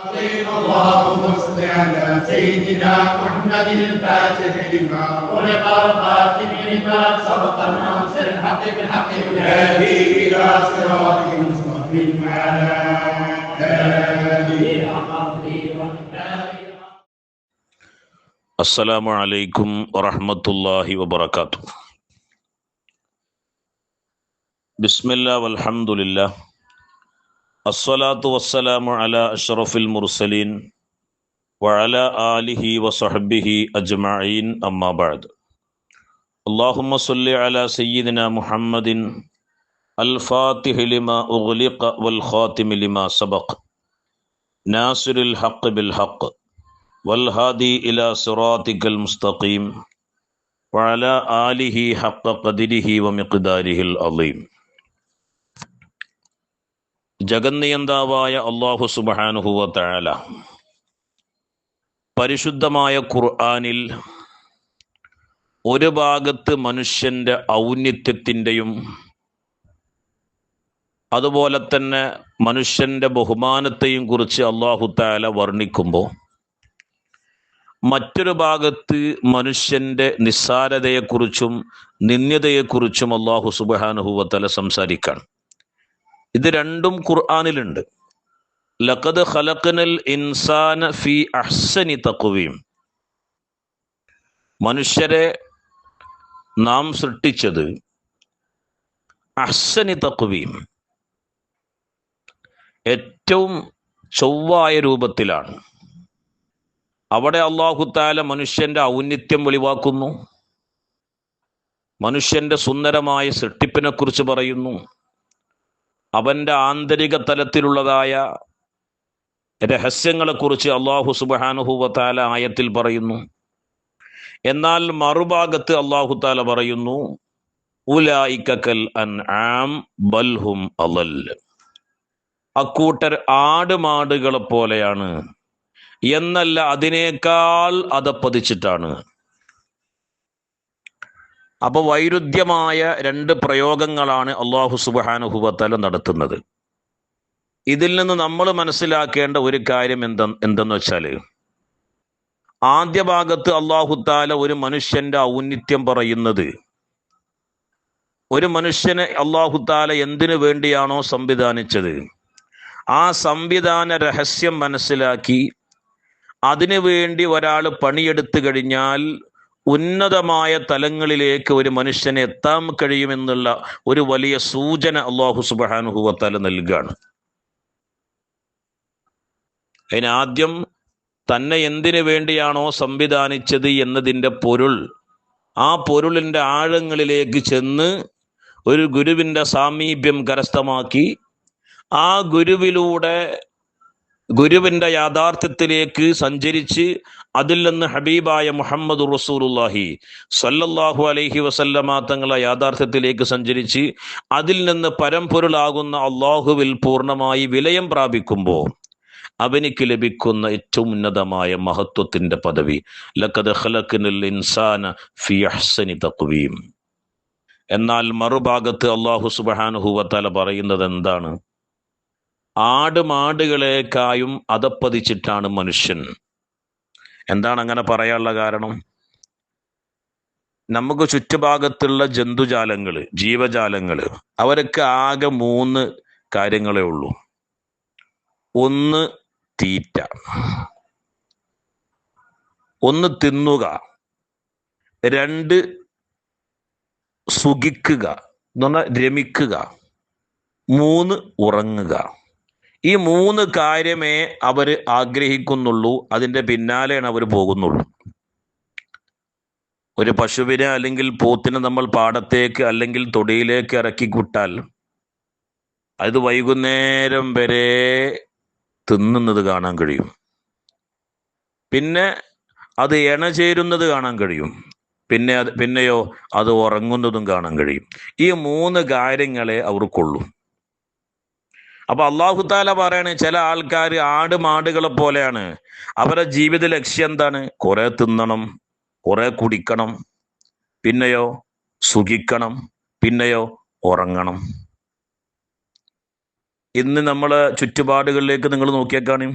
اللهم صل على سيدنا محمد الفاتح لما خلق الخاتم لما سبق الناصر الحق بالحق والهادي الى صراطك المستقيم وعلى اله السلام عليكم ورحمة الله وبركاته. بسم الله والحمد لله الصلاة والسلام على أشرف المرسلين وعلى آله وصحبه أجمعين أما بعد. اللهم صل على سيدنا محمد الفاتح لما أغلق والخاتم لما سبق ناصر الحق بالحق والهادي إلى صراطك المستقيم وعلى آله حق قدره ومقداره العظيم. ജഗന്നിയന്താവായ അല്ലാഹു സുബ്ഹാനഹു വ തആല പരിശുദ്ധമായ ഖുർആനിൽ ഒരു ഭാഗത്ത് മനുഷ്യന്റെ ഔന്നിത്യത്തിൻ്റെയും അതുപോലെ തന്നെ മനുഷ്യന്റെ ബഹുമാനത്തെയും കുറിച്ച് അല്ലാഹു തആല വർണ്ണിക്കുമ്പോൾ മറ്റൊരു ഭാഗത്ത് മനുഷ്യന്റെ നിസ്സാരതയെക്കുറിച്ചും നിന്ദ്യതയെക്കുറിച്ചും അല്ലാഹു സുബ്ഹാനഹു വ തആല സംസാരിക്കുകയാണ്. ഇത് രണ്ടും ഖുർആനിലുണ്ട്. ലഖദ് ഖലഖനൽ ഇൻസാന ഫീ അഹ്സനി തഖ്വീം, മനുഷ്യരെ നാം സൃഷ്ടിച്ചത് അഹ്സനി തഖ്വീം, ഏറ്റവും ചൊവ്വായ രൂപത്തിലാണ്. അവിടെ അല്ലാഹു തആല മനുഷ്യന്റെ ഔന്നിത്യം വെളിവാക്കുന്നു, മനുഷ്യന്റെ സുന്ദരമായ സൃഷ്ടിപ്പിനെ കുറിച്ച് പറയുന്നു, അവന്റെ ആന്തരിക തലത്തിലുള്ളതായ രഹസ്യങ്ങളെക്കുറിച്ച് അല്ലാഹു സുബ്ഹാനഹു വ തആല ആയത്തിൽ പറയുന്നു. എന്നാൽ മറുഭാഗത്ത് അല്ലാഹു തആല പറയുന്നു, ഉലൈക കൽ അൻആം ബൽ ഹും അളൽ, അക്കൂട്ടർ ആടുമാടുകളെ പോലെയാണ്, എന്നല്ല അതിനേക്കാൾ അധപ്പതിച്ചിട്ടാണ്. അപ്പൊ വൈരുദ്ധ്യമായ രണ്ട് പ്രയോഗങ്ങളാണ് അല്ലാഹു സുബ്ഹാനഹു വ തആല നടത്തുന്നത്. ഇതിൽ നിന്ന് നമ്മൾ മനസ്സിലാക്കേണ്ട ഒരു കാര്യം എന്തെന്ന് വെച്ചാൽ, ആദ്യ ഭാഗത്ത് അല്ലാഹു തആല ഒരു മനുഷ്യന്റെ ഔന്നിത്യം പറയുന്നത്, ഒരു മനുഷ്യനെ അല്ലാഹു തആല എന്തിനു വേണ്ടിയാണോ സംവിധാനിച്ചത് ആ സംവിധാന രഹസ്യം മനസ്സിലാക്കി അതിനു വേണ്ടി ഒരാൾ പണിയെടുത്തു കഴിഞ്ഞാൽ ഉന്നതമായ തലങ്ങളിലേക്ക് ഒരു മനുഷ്യനെ എത്താൻ കഴിയുമെന്നുള്ള ഒരു വലിയ സൂചന അല്ലാഹു സുബ്ഹാനഹു വ തആല നൽകുകയാണ്. അതിനാദ്യം തന്നെ എന്തിനു വേണ്ടിയാണോ സംവിധാനിച്ചത് എന്നതിൻ്റെ പൊരുൾ, ആ പൊരുളിൻ്റെ ആഴങ്ങളിലേക്ക് ചെന്ന് ഒരു ഗുരുവിൻ്റെ സാമീപ്യം കരസ്ഥമാക്കി ആ ഗുരുവിലൂടെ ഗുരുവിൻ്റെ യാഥാർത്ഥ്യത്തിലേക്ക് സഞ്ചരിച്ച് അതിൽ നിന്ന് ഹബീബായ മുഹമ്മദ് റസൂലുള്ളാഹി സ്വല്ലല്ലാഹു അലൈഹി വസല്ലമ തങ്ങളെ യാഥാർത്ഥ്യത്തിലേക്ക് സഞ്ചരിച്ച് അതിൽ നിന്ന് പരമ്പൊരുളാകുന്ന അള്ളാഹുവിൽ പൂർണ്ണമായി വിലയം പ്രാപിക്കുമ്പോൾ അവനിക്ക് ലഭിക്കുന്ന ഏറ്റവും ഉന്നതമായ മഹത്വത്തിന്റെ പദവി ലഖദ് ഖലഖനൽ ഇൻസാന ഫീ അഹ്സനി തഖ്വീം. എന്നാൽ മറുഭാഗത്ത് അല്ലാഹു സുബ്ഹാനഹു വ തആല പറയുന്നത് എന്താണ്? ആടുമാടുകളെക്കായും അധപ്പതിച്ചിട്ടാണ് മനുഷ്യൻ. എന്താണ് അങ്ങനെ പറയാനുള്ള കാരണം? നമുക്ക് ചുറ്റുഭാഗത്തുള്ള ജന്തുജാലങ്ങള്, ജീവജാലങ്ങള്, അവരൊക്കെ ആകെ മൂന്ന് കാര്യങ്ങളേ ഉള്ളൂ. ഒന്ന് തീറ്റ, ഒന്ന് തിന്നുക, രണ്ട് സുഖിക്കുക എന്ന് പറഞ്ഞാൽ രമിക്കുക, മൂന്ന് ഉറങ്ങുക. ഈ മൂന്ന് കാര്യമേ അവർ ആഗ്രഹിക്കുന്നുള്ളൂ, അതിൻ്റെ പിന്നാലെയാണ് അവർ പോകുന്നുള്ളൂ. ഒരു പശുവിനെ അല്ലെങ്കിൽ പോത്തിനെ നമ്മൾ പാടത്തേക്ക് അല്ലെങ്കിൽ തൊടിയിലേക്ക് ഇറക്കി വിട്ടാൽ അത് വൈകുന്നേരം വരെ തിന്നുന്നത് കാണാൻ കഴിയും, പിന്നെ അത് ഇണചേരുന്നത് കാണാൻ കഴിയും, പിന്നെയോ അത് ഉറങ്ങുന്നതും കാണാൻ കഴിയും. ഈ മൂന്ന് കാര്യങ്ങളെ അവർക്കുള്ളൂ. അപ്പൊ അല്ലാഹു തആല പറയാണ്, ചില ആൾക്കാർ ആടുമാടുകളെ പോലെയാണ്. അവരുടെ ജീവിത ലക്ഷ്യം എന്താണ്? കുറെ തിന്നണം, കുറെ കുടിക്കണം, പിന്നെയോ സുഖിക്കണം, പിന്നെയോ ഉറങ്ങണം. ഇന്ന് നമ്മളെ ചുറ്റുപാടുകളിലേക്ക് നിങ്ങൾ നോക്കിയേക്കാണ്.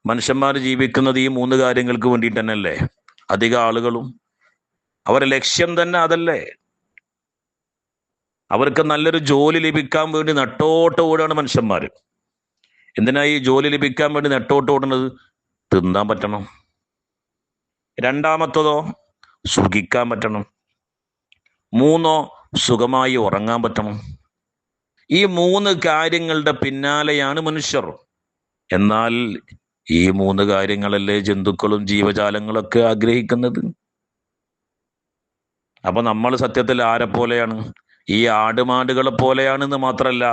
മനുഷ്യന്മാർ ജീവിക്കുന്നത് ഈ മൂന്ന് കാര്യങ്ങൾക്ക് വേണ്ടിയിട്ട് തന്നെയല്ലേ? അധിക ആളുകളും അവരുടെ ലക്ഷ്യം തന്നെ അതല്ലേ? അവർക്ക് നല്ലൊരു ജോലി ലഭിക്കാൻ വേണ്ടി നെട്ടോട്ട് ഓടുകയാണ് മനുഷ്യന്മാർ. എന്തിനാ ഈ ജോലി ലഭിക്കാൻ വേണ്ടി നെട്ടോട്ട് ഓടുന്നത്? തിന്നാൻ പറ്റണം. രണ്ടാമത്തതോ സുഖിക്കാൻ പറ്റണം. മൂന്നോ സുഖമായി ഉറങ്ങാൻ പറ്റണം. ഈ മൂന്ന് കാര്യങ്ങളുടെ പിന്നാലെയാണ് മനുഷ്യർ. എന്നാൽ ഈ മൂന്ന് കാര്യങ്ങളല്ലേ ജന്തുക്കളും ജീവജാലങ്ങളൊക്കെ ആഗ്രഹിക്കുന്നത്? അപ്പൊ നമ്മൾ സത്യത്തിൽ ആരെ പോലെയാണ്? ഈ ആടുമാടുകളെ പോലെയാണെന്ന് മാത്രല്ല,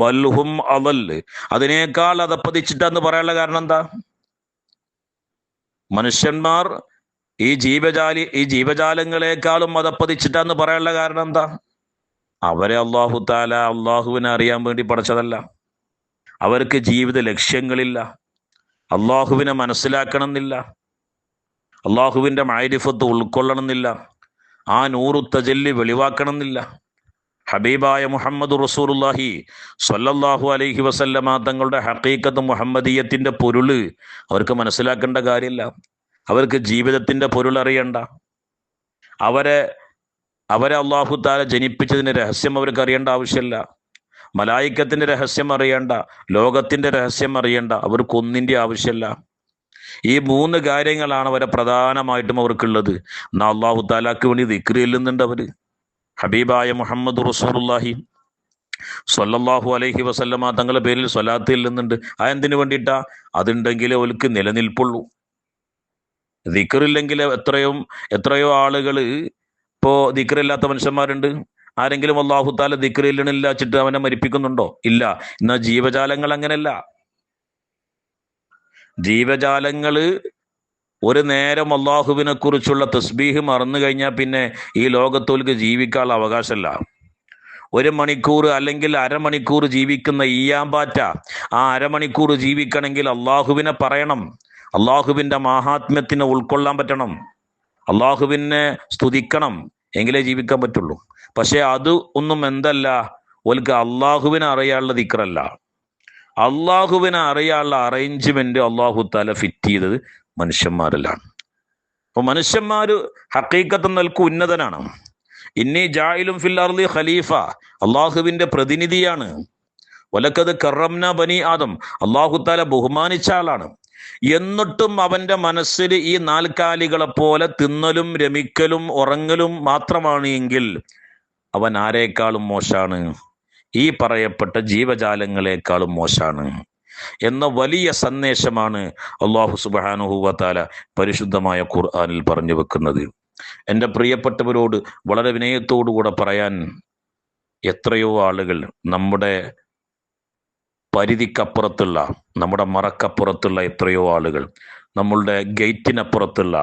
ബൽഹും അളല്, അതിനേക്കാൾ അതപ്പതിച്ചിട്ടെന്ന് പറയാനുള്ള കാരണം എന്താ? മനുഷ്യന്മാർ ഈ ജീവജാലങ്ങളെക്കാളും അതപ്പതിച്ചിട്ടെന്ന് പറയാനുള്ള കാരണം എന്താ? അവരെ അള്ളാഹു താല അള്ളാഹുവിനെ അറിയാൻ വേണ്ടി പഠിച്ചതല്ല. അവർക്ക് ജീവിത ലക്ഷ്യങ്ങളില്ല. അള്ളാഹുവിനെ മനസ്സിലാക്കണം എന്നില്ല. അള്ളാഹുവിന്റെ മഅരിഫത്ത് ഉൾക്കൊള്ളണം എന്നില്ല. ആ നൂറു തജല്ലി വെളിവാക്കണം എന്നില്ല. ഹബീബായ മുഹമ്മദ് റസൂലുള്ളാഹി സ്വല്ലല്ലാഹു അലൈഹി വസല്ലമ തങ്ങളുടെ ഹഖീഖത്ത് മുഹമ്മദീയത്തിന്റെ പൊരുള് അവർക്ക് മനസ്സിലാക്കേണ്ട കാര്യമില്ല. അവർക്ക് ജീവിതത്തിന്റെ പൊരുൾ അറിയണ്ട. അവരെ അള്ളാഹു താല ജനിപ്പിച്ചതിന്റെ രഹസ്യം അവർക്ക് അറിയേണ്ട ആവശ്യമില്ല. മലായിക്കത്തിന്റെ രഹസ്യം അറിയണ്ട. ലോകത്തിന്റെ രഹസ്യം അറിയണ്ട. അവർക്കൊന്നിന്റെ ആവശ്യമില്ല. ഈ മൂന്ന് കാര്യങ്ങളാണ് അവരെ പ്രധാനമായിട്ടും അവർക്കുള്ളത്. എന്നാ അള്ളാഹു താലാക്ക് വേണ്ടി ദിക്ർ ചെല്ലുന്നുണ്ട് അവര്. ഹബീബായ മുഹമ്മദ് റസൂലുള്ളാഹി സ്വല്ലല്ലാഹു അലൈഹി വസല്ലമ തങ്ങളുടെ പേരിൽ സ്വലാത്ത് ചെല്ലുന്നുണ്ട്. എന്തിനു വേണ്ടിയിട്ടാ? അതുണ്ടെങ്കിലേ അവർക്ക് നിലനിൽപ്പുള്ളൂ. ദിക്റില്ലെങ്കിൽ എത്രയോ ആളുകൾ ഇപ്പോ ദിക്റില്ലാത്ത മനുഷ്യന്മാരുണ്ട്. ആരെങ്കിലും അല്ലാഹു തആല ദിക്റില്ല വെച്ചിട്ട് അവനെ മരിപ്പിക്കുന്നുണ്ടോ? ഇല്ല. എന്നാൽ ജീവജാലങ്ങൾ അങ്ങനെയല്ല. ജീവജാലങ്ങള് ഒരു നേരം അള്ളാഹുവിനെ കുറിച്ചുള്ള തസ്ബീഹ് മറന്നു കഴിഞ്ഞാൽ പിന്നെ ഈ ലോകത്തോൽക്ക് ജീവിക്കാനുള്ള അവകാശമല്ല. 1 മണിക്കൂർ അല്ലെങ്കിൽ അരമണിക്കൂർ ജീവിക്കുന്ന ഈയാമ്പാറ്റ ആ അരമണിക്കൂർ ജീവിക്കണമെങ്കിൽ അള്ളാഹുവിനെ പറയണം. അള്ളാഹുവിന്റെ മാഹാത്മ്യത്തിനെ ഉൾക്കൊള്ളാൻ പറ്റണം. അള്ളാഹുവിനെ സ്തുതിക്കണം. എങ്കിലേ ജീവിക്കാൻ പറ്റുള്ളൂ. പക്ഷെ അത് ഒന്നും എന്തല്ല, ഓൽക്ക് അള്ളാഹുവിനെ അറിയാനുള്ള ദിക്റല്ല. അള്ളാഹുവിനെ അറിയാനുള്ള അറേഞ്ച്മെന്റ് അള്ളാഹു തആല ഫിറ്റ് ചെയ്തത് മനുഷ്യന്മാരിലാണ്. അപ്പൊ മനുഷ്യന്മാര് ഹഖീഖത്ത് നൽകു ഉന്നതനാണ്. ഇന്നി ജാഇലും ഫിൽ അർളി ഖലീഫ, അള്ളാഹുവിന്റെ പ്രതിനിധിയാണ്. വലക്കത് കറംന ബനി ആദം, അള്ളാഹു തആല ബഹുമാനിച്ച ആളാണ്. എന്നിട്ടും അവന്റെ മനസ്സിൽ ഈ നാൽക്കാലികളെ പോലെ തിന്നലും രമിക്കലും ഉറങ്ങലും മാത്രമാണ് എങ്കിൽ അവൻ ആരേക്കാളും മോശാണ്, ഈ പറയപ്പെട്ട ജീവജാലങ്ങളെക്കാളും മോശാണ് എന്ന വലിയ സന്ദേശമാണ് അല്ലാഹു സുബ്ഹാനഹു വ തആല പരിശുദ്ധമായ ഖുർആനിൽ പറഞ്ഞു വെക്കുന്നത്. എൻ്റെ പ്രിയപ്പെട്ടവരോട് വളരെ വിനയത്തോടുകൂടെ പറയാൻ, എത്രയോ ആളുകൾ നമ്മുടെ പരിധിക്കപ്പുറത്തുള്ള, നമ്മുടെ മറക്കപ്പുറത്തുള്ള എത്രയോ ആളുകൾ, നമ്മളുടെ ഗേറ്റിനപ്പുറത്തുള്ള,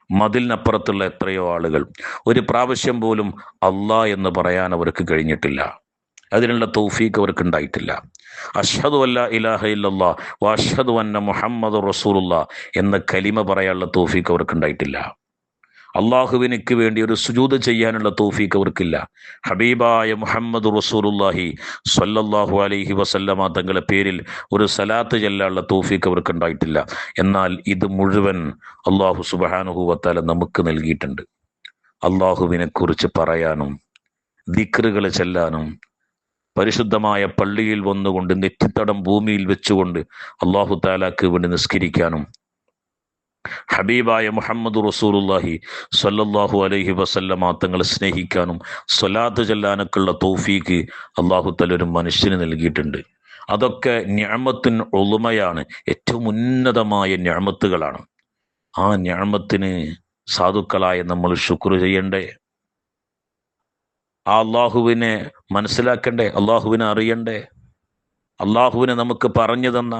മതിലിനപ്പുറത്തുള്ള എത്രയോ ആളുകൾ ഒരു പ്രാവശ്യം പോലും അല്ലാ എന്ന് പറയാൻ അവർക്ക് കഴിഞ്ഞിട്ടില്ല. അതിനുള്ള തൗഫീഖ് അവർക്ക് ഉണ്ടായിട്ടില്ല. അഷ്ഹദു അല്ലാ ഇലാഹ ഇല്ലല്ലാഹ് വ അഷ്ഹദു അന്ന മുഹമ്മദുർ റസൂലുള്ളാഹ് എന്ന കലിമ പറയാനുള്ള തൗഫീഖ് അവർക്ക് ഉണ്ടായിട്ടില്ല. അള്ളാഹുവിനക്ക് വേണ്ടി ഒരു സുജൂദ് ചെയ്യാനുള്ള തൗഫീഖ് അവർക്കില്ല. ഹബീബായ മുഹമ്മദ് റസൂലുള്ളാഹി സ്വല്ലല്ലാഹു അലൈഹി വസല്ലമ തങ്ങളുടെ പേരിൽ ഒരു സലാത്ത് ചെല്ലാനുള്ള തൗഫീഖ് അവർക്ക് ഉണ്ടായിട്ടില്ല. എന്നാൽ ഇത് മുഴുവൻ അള്ളാഹു സുബ്ഹാനഹു വ തആല നമുക്ക് നൽകിയിട്ടുണ്ട്. അള്ളാഹുവിനെ കുറിച്ച് പറയാനും ദിക്റുകൾ ചെല്ലാനും പരിശുദ്ധമായ പള്ളിയിൽ വന്നുകൊണ്ട് നെറ്റിത്തടം ഭൂമിയിൽ വെച്ചുകൊണ്ട് അള്ളാഹു തആലക്ക് വേണ്ടി നിസ്കരിക്കാനും ഹബീബായ മുഹമ്മദ് റസൂലുള്ളാഹി സ്വല്ലല്ലാഹു അലൈഹി വസല്ലമ തങ്ങളെ സ്നേഹിക്കാനും സ്വലാത്ത് ചെല്ലാനൊക്കെയുള്ള തൗഫീഖ് അള്ളാഹു തആല ഒരു മനുഷ്യന് നൽകിയിട്ടുണ്ട്. അതൊക്കെ നിഅമത്തുൻ ഉളുമയാണ്, ഏറ്റവും ഉന്നതമായ നിഅമത്തുകളാണ്. ആ നിഅമത്തിന് സാധുക്കളായ നമ്മൾ ശുക്ർ ചെയ്യണ്ടേ? ആ അള്ളാഹുവിനെ മനസ്സിലാക്കണ്ടേ? അള്ളാഹുവിനെ അറിയണ്ടേ? അള്ളാഹുവിനെ നമുക്ക് പറഞ്ഞു തന്ന,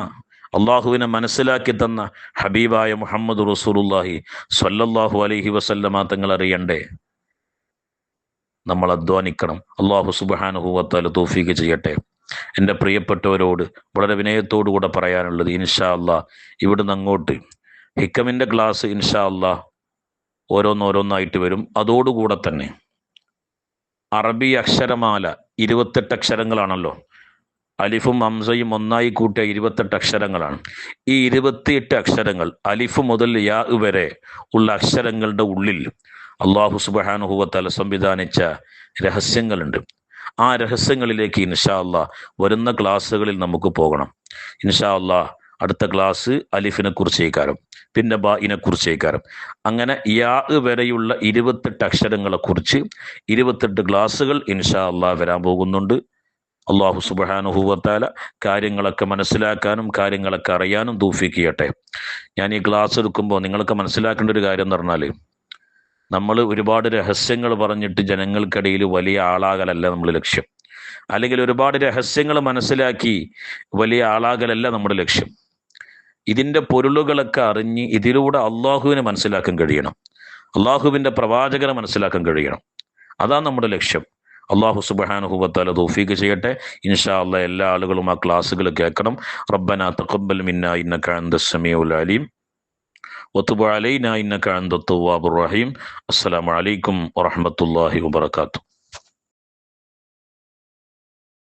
അള്ളാഹുവിനെ മനസ്സിലാക്കി തന്ന ഹബീബായ മുഹമ്മദ് റസൂലുള്ളാഹി സ്വല്ലല്ലാഹു അലൈഹി വസല്ലമ തങ്ങൾ അറിയണ്ടേ? നമ്മൾ അധ്വാനിക്കണം. അള്ളാഹു സുബ്ഹാനഹു വ തആല തൗഫീഖ് ചെയ്യട്ടെ. എൻ്റെ പ്രിയപ്പെട്ടവരോട് വളരെ വിനയത്തോടുകൂടെ പറയാനുള്ളത്, ഇൻഷാ അല്ലാഹ് ഇവിടുന്ന് അങ്ങോട്ട് ഹിക്കമിൻ്റെ ക്ലാസ് ഇൻഷാ അല്ലാഹ് ഓരോന്നോരോന്നായിട്ട് വരും. അതോടുകൂടെ തന്നെ അറബി അക്ഷരമാല 28 അക്ഷരങ്ങളാണല്ലോ. അലിഫും ഹംസയും ഒന്നായി കൂട്ടിയ 28 അക്ഷരങ്ങളാണ്. ഈ 28 അക്ഷരങ്ങൾ അലിഫ് മുതൽ യാ വരെ ഉള്ള അക്ഷരങ്ങളുടെ ഉള്ളിൽ അള്ളാഹു സുബ്ഹാനഹു വ തആല സംവിധാനിച്ച രഹസ്യങ്ങളുണ്ട്. ആ രഹസ്യങ്ങളിലേക്ക് ഇൻഷാ അള്ളാഹ് വരുന്ന ക്ലാസ്സുകളിൽ നമുക്ക് പോകണം. ഇൻഷാ അള്ളാഹ് അടുത്ത ക്ലാസ് അലിഫിനെ കുറിച്ചേക്കാരം, പിന്നെ ബാഇനെ കുറിച്ചേക്കാരം. അങ്ങനെ യാ വരെയുള്ള 28 അക്ഷരങ്ങളെ കുറിച്ച് 28 ക്ലാസ്സുകൾ ഇൻഷാ അള്ളാഹ് വരാൻ പോകുന്നുണ്ട്. അള്ളാഹു സുബ്ഹാനഹു വ തആല കാര്യങ്ങളൊക്കെ മനസ്സിലാക്കാനും കാര്യങ്ങളൊക്കെ അറിയാനും തൗഫീഖ് ചെയ്യട്ടെ. ഞാൻ ഈ ക്ലാസ് എടുക്കുമ്പോൾ നിങ്ങൾക്ക് മനസ്സിലാക്കേണ്ട ഒരു കാര്യം എന്ന് പറഞ്ഞാൽ, നമ്മൾ ഒരുപാട് രഹസ്യങ്ങൾ പറഞ്ഞിട്ട് ജനങ്ങൾക്കിടയിൽ വലിയ ആളാകലല്ല നമ്മൾ ലക്ഷ്യം. അല്ലെങ്കിൽ ഒരുപാട് രഹസ്യങ്ങൾ മനസ്സിലാക്കി വലിയ ആളാകലല്ല നമ്മുടെ ലക്ഷ്യം. ഇതിൻ്റെ പൊരുളുകളൊക്കെ അറിഞ്ഞ് ഇതിലൂടെ അള്ളാഹുവിനെ മനസ്സിലാക്കാൻ കഴിയണം, അള്ളാഹുവിൻ്റെ പ്രവാചകനെ മനസ്സിലാക്കാൻ കഴിയണം. അതാണ് നമ്മുടെ ലക്ഷ്യം. അള്ളാഹു സുബ്ഹാനഹു വ തആല തൗഫീഖ് ചെയ്യട്ടെ. ഇൻഷാ അല്ലാഹ് എല്ലാ ആളുകളും ആ ക്ലാസ്സുകൾ കേൾക്കണം. റബ്ബനാ തഖബ്ബൽ മിന്നാ ഇന്നക അൻതസ് സമീഉൽ അലീം വതുബ് അലൈനാ ഇന്നക അൻതത് തവ്വാബുർ റഹീം. അസ്സലാമു അലൈക്കും വറഹ്മത്തുള്ളാഹി വബറകാതുഹു.